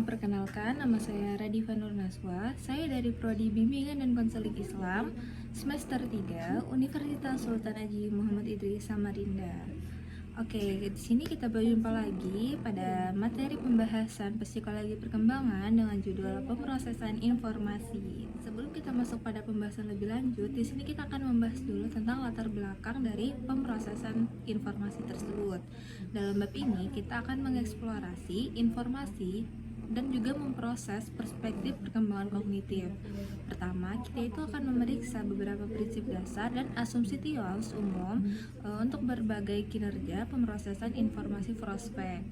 Perkenalkan, nama saya Radifa Nur Naswa. Saya dari Prodi Bimbingan dan Konseling Islam semester 3 Universitas Sultan Haji Muhammad Idris Samarinda. Oke, di sini kita berjumpa lagi pada materi pembahasan psikologi perkembangan dengan judul pemrosesan informasi. Sebelum kita masuk pada pembahasan lebih lanjut, di sini kita akan membahas dulu tentang latar belakang dari pemrosesan informasi tersebut. Dalam bab ini, kita akan mengeksplorasi informasi dan juga memproses perspektif perkembangan kognitif. Pertama, kita itu akan memeriksa beberapa prinsip dasar dan asumsi teoritis umum untuk berbagai kinerja pemrosesan informasi prospek.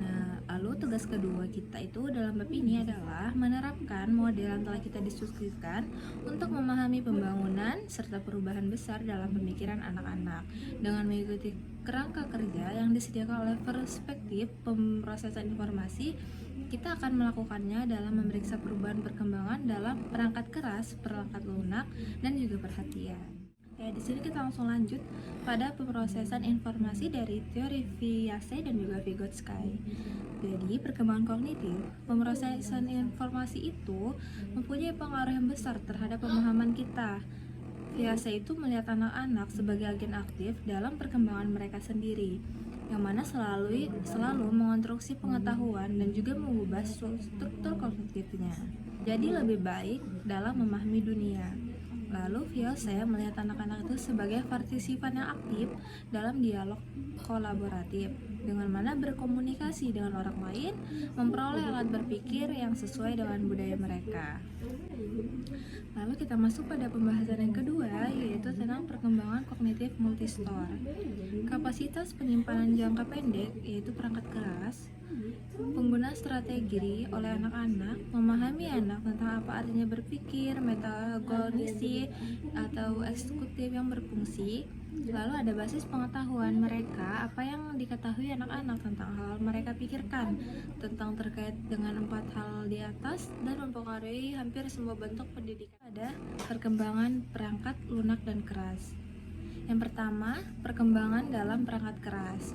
Nah, lalu tugas kedua kita itu dalam bab ini adalah menerapkan model yang telah kita diskusikan untuk memahami pembangunan serta perubahan besar dalam pemikiran anak-anak dengan mengikuti kerangka kerja yang disediakan oleh perspektif pemrosesan informasi. Kita akan melakukannya dalam memeriksa perubahan perkembangan dalam perangkat keras, perangkat lunak, dan juga perhatian. Ya, di sini kita langsung lanjut pada pemrosesan informasi dari teori Piaget dan juga Vygotsky. Jadi, perkembangan kognitif, pemrosesan informasi itu mempunyai pengaruh yang besar terhadap pemahaman kita. Piaget itu melihat anak-anak sebagai agen aktif dalam perkembangan mereka sendiri, yang mana selalu mengonstruksi pengetahuan dan juga mengubah struktur kognitifnya. Jadi lebih baik dalam memahami dunia. Lalu Piaget melihat anak-anak itu sebagai partisipan yang aktif dalam dialog kolaboratif, dengan mana berkomunikasi dengan orang lain, memperoleh alat berpikir yang sesuai dengan budaya mereka. Lalu kita masuk pada pembahasan yang kedua, yaitu tentang perkembangan kognitif multistor. Kapasitas penyimpanan jangka pendek, yaitu perangkat keras, pengguna strategi oleh anak-anak, memahami anak tentang apa artinya berpikir, metakognisi atau eksekutif yang berfungsi. Lalu ada basis pengetahuan mereka, apa yang diketahui anak-anak tentang hal mereka pikirkan, tentang terkait dengan 4 hal di atas dan mempengaruhi hampir semua bentuk pendidikan. Ada perkembangan perangkat lunak dan keras. Yang pertama, perkembangan dalam perangkat keras.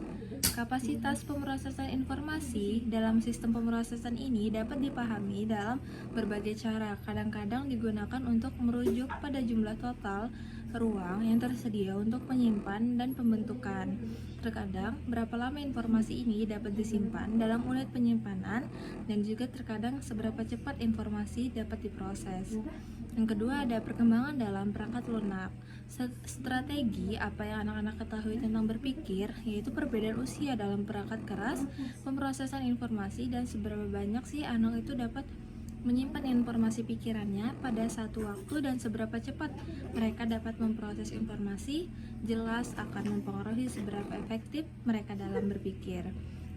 Kapasitas pemrosesan informasi dalam sistem pemrosesan ini dapat dipahami dalam berbagai cara. Kadang-kadang digunakan untuk merujuk pada jumlah total ruang yang tersedia untuk menyimpan dan pembentukan. Terkadang, berapa lama informasi ini dapat disimpan dalam unit penyimpanan dan juga terkadang seberapa cepat informasi dapat diproses. Yang kedua, ada perkembangan dalam perangkat lunak. Strategi apa yang anak-anak ketahui tentang berpikir, yaitu perbedaan usia dalam perangkat keras, pemrosesan informasi, dan seberapa banyak sih anak itu dapat menyimpan informasi pikirannya pada satu waktu dan seberapa cepat mereka dapat memproses informasi, jelas akan mempengaruhi seberapa efektif mereka dalam berpikir.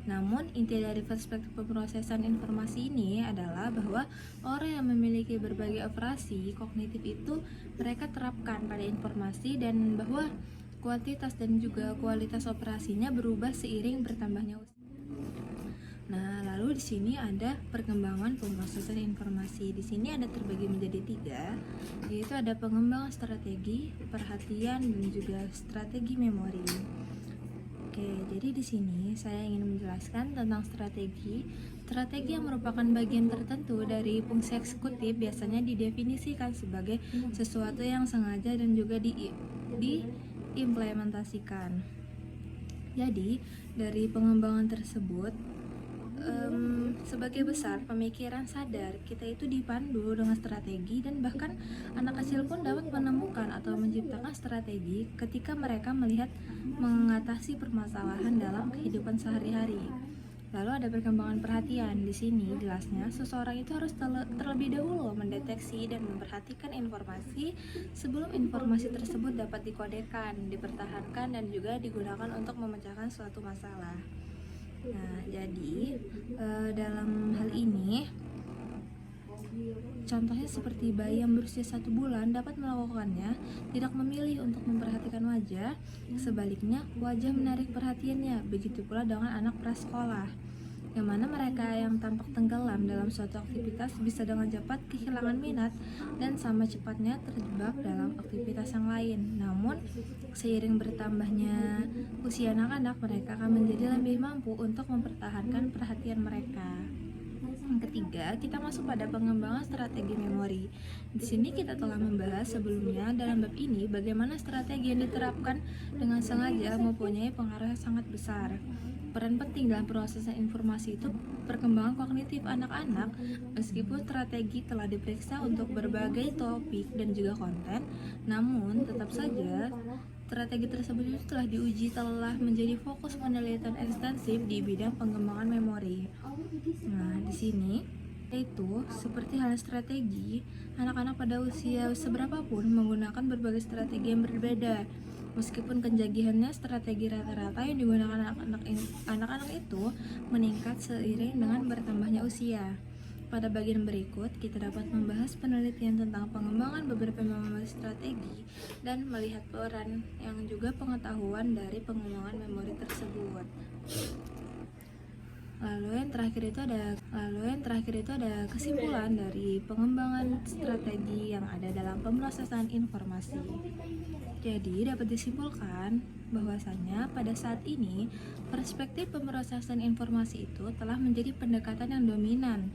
Namun, inti dari perspektif pemrosesan informasi ini adalah bahwa orang yang memiliki berbagai operasi kognitif itu mereka terapkan pada informasi dan bahwa kuantitas dan juga kualitas operasinya berubah seiring bertambahnya usia. Nah, lalu di sini ada perkembangan pemrosesan informasi. Di sini ada terbagi menjadi 3, yaitu ada pengembangan strategi, perhatian, dan juga strategi memori. Oke, jadi di sini saya ingin menjelaskan tentang strategi. Strategi yang merupakan bagian tertentu dari fungsi eksekutif biasanya didefinisikan sebagai sesuatu yang sengaja dan juga diimplementasikan. Jadi, dari pengembangan tersebut, sebagai besar pemikiran sadar kita itu dipandu dengan strategi, dan bahkan anak kecil pun dapat menemukan atau menciptakan strategi ketika mereka melihat mengatasi permasalahan dalam kehidupan sehari-hari. Lalu ada perkembangan perhatian. Di sini jelasnya seseorang itu harus terlebih dahulu mendeteksi dan memperhatikan informasi sebelum informasi tersebut dapat dikodekan, dipertahankan, dan juga digunakan untuk memecahkan suatu masalah. Nah, jadi dalam hal ini contohnya seperti bayi yang berusia 1 bulan dapat melakukannya, tidak memilih untuk memperhatikan wajah. Sebaliknya, wajah menarik perhatiannya. Begitu pula dengan anak prasekolah, yang mana mereka yang tampak tenggelam dalam suatu aktivitas bisa dengan cepat kehilangan minat dan sama cepatnya terjebak dalam aktivitas yang lain. Namun, seiring bertambahnya usia anak-anak, mereka akan menjadi lebih mampu untuk mempertahankan perhatian mereka. Yang ketiga, kita masuk pada pengembangan strategi memori. Di sini kita telah membahas sebelumnya dalam bab ini bagaimana strategi yang diterapkan dengan sengaja mempunyai pengaruh yang sangat besar. Peran penting dalam proses informasi itu perkembangan kognitif anak-anak. Meskipun strategi telah diperiksa untuk berbagai topik dan juga konten, namun tetap saja strategi tersebut itu telah diuji telah menjadi fokus penelitian ekstensif di bidang pengembangan memori. Nah, di sini yaitu seperti hal strategi, anak-anak pada usia seberapapun menggunakan berbagai strategi yang berbeda. Meskipun kejagihannya, strategi rata-rata yang digunakan anak-anak itu meningkat seiring dengan bertambahnya usia. Pada bagian berikut, kita dapat membahas penelitian tentang pengembangan beberapa memori strategi dan melihat peran yang juga pengetahuan dari pengembangan memori tersebut. Lalu yang terakhir itu ada kesimpulan dari pengembangan strategi yang ada dalam pemrosesan informasi. Jadi dapat disimpulkan bahwasanya pada saat ini perspektif pemrosesan informasi itu telah menjadi pendekatan yang dominan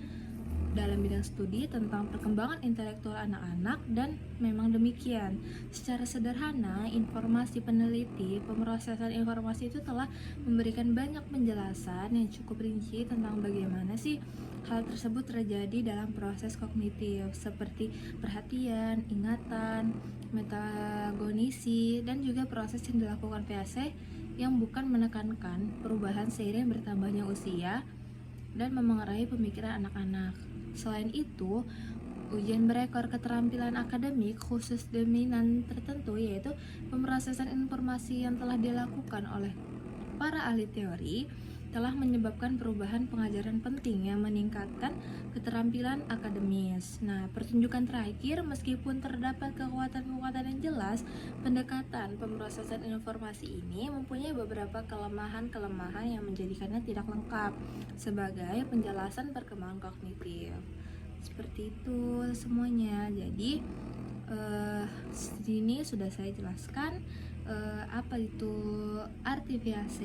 dalam bidang studi tentang perkembangan intelektual anak-anak, dan memang demikian. Secara sederhana, informasi peneliti pemrosesan informasi itu telah memberikan banyak penjelasan yang cukup rinci tentang bagaimana sih hal tersebut terjadi dalam proses kognitif seperti perhatian, ingatan, metakognisi, dan juga proses yang dilakukan VAC yang bukan menekankan perubahan seiring bertambahnya usia dan memengaruhi pemikiran anak-anak. Selain itu, ujian berekor keterampilan akademik khusus dominan tertentu, yaitu pemrosesan informasi yang telah dilakukan oleh para ahli teori, telah menyebabkan perubahan pengajaran penting yang meningkatkan keterampilan akademis. Nah, pertunjukan terakhir, meskipun terdapat kekuatan-kekuatan yang jelas, pendekatan pemrosesan informasi ini mempunyai beberapa kelemahan-kelemahan yang menjadikannya tidak lengkap sebagai penjelasan perkembangan kognitif. Seperti itu semuanya. Jadi sini sudah saya jelaskan apa itu arti VAC,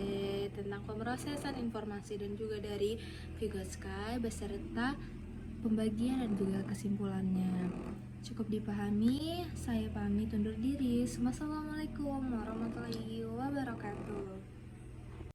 tentang pemrosesan informasi, dan juga dari Vygotsky beserta pembagian dan juga kesimpulannya. Cukup dipahami, saya pamit undur diri. Wassalamualaikum warahmatullahi wabarakatuh.